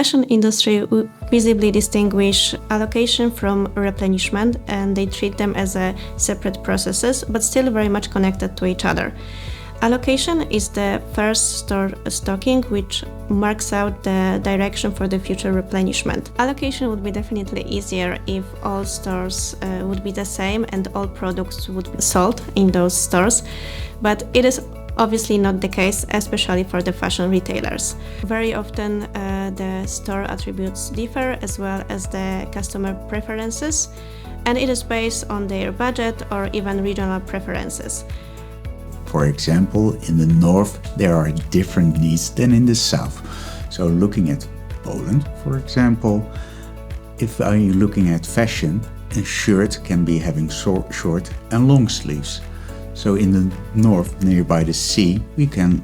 fashion industry visibly distinguish allocation from replenishment, and they treat them as separate processes, but still very much connected to each other. Allocation is the first store stocking, which marks out the direction for the future replenishment. Allocation would be definitely easier if all stores would be the same and all products would be sold in those stores, but it is obviously not the case, especially for the fashion retailers. Very often the store attributes differ, as well as the customer preferences, and it is based on their budget or even regional preferences. For example, in the north there are different needs than in the south. So looking at Poland, for example, if you're looking at fashion, a shirt can be having short and long sleeves. So in the north, nearby the sea, we can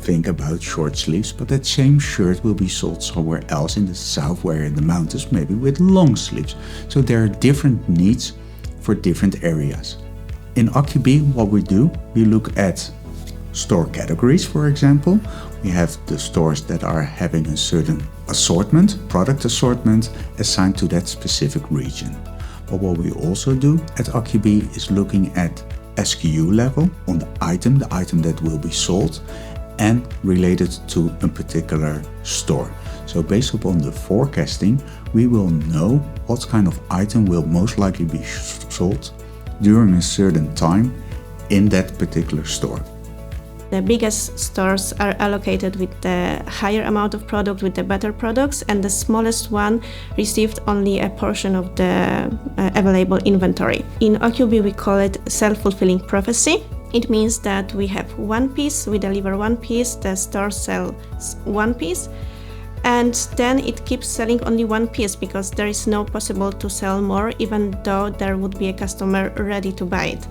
think about short sleeves, but that same shirt will be sold somewhere else in the south, where in the mountains, maybe with long sleeves. So there are different needs for different areas. In Occubee, what we do, we look at store categories, for example. We have the stores that are having a certain assortment, product assortment, assigned to that specific region. But what we also do at Occubee is looking at SKU level on the item that will be sold, and related to a particular store. So based upon the forecasting, we will know what kind of item will most likely be sold during a certain time in that particular store. The biggest stores are allocated with the higher amount of product, with the better products, and the smallest one received only a portion of the available inventory. In Occubee, we call it self-fulfilling prophecy. It means that we have one piece, we deliver one piece, the store sells one piece, and then it keeps selling only one piece because there is no possible to sell more, even though there would be a customer ready to buy it.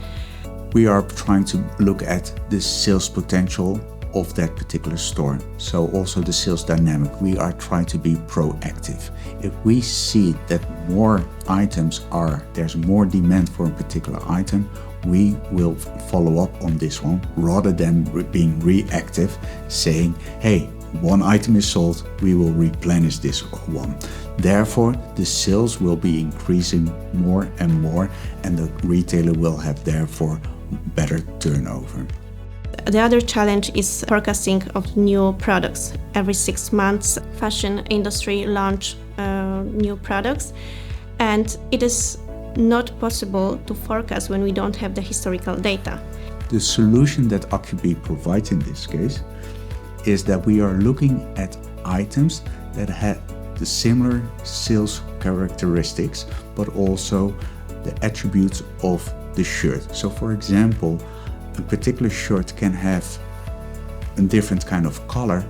We are trying to look at the sales potential of that particular store. So also the sales dynamic. We are trying to be proactive. If we see that more items there's more demand for a particular item, we will follow up on this one rather than being reactive, saying, hey, one item is sold, we will replenish this one. Therefore, the sales will be increasing more and more, and the retailer will have therefore better turnover. The other challenge is forecasting of new products. Every 6 months, fashion industry launch new products, and it is not possible to forecast when we don't have the historical data. The solution that Occubee provides in this case is that we are looking at items that have the similar sales characteristics, but also the attributes of the shirt. So for example, a particular shirt can have a different kind of color,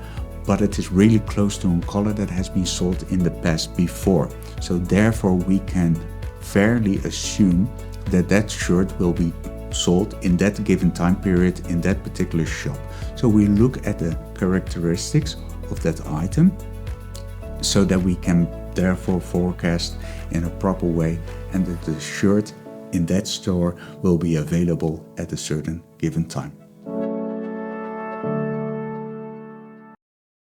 but it is really close to a color that has been sold in the past before. So therefore we can fairly assume that that shirt will be sold in that given time period in that particular shop. So we look at the characteristics of that item so that we can therefore forecast in a proper way, and that the shirt in that store will be available at a certain given time.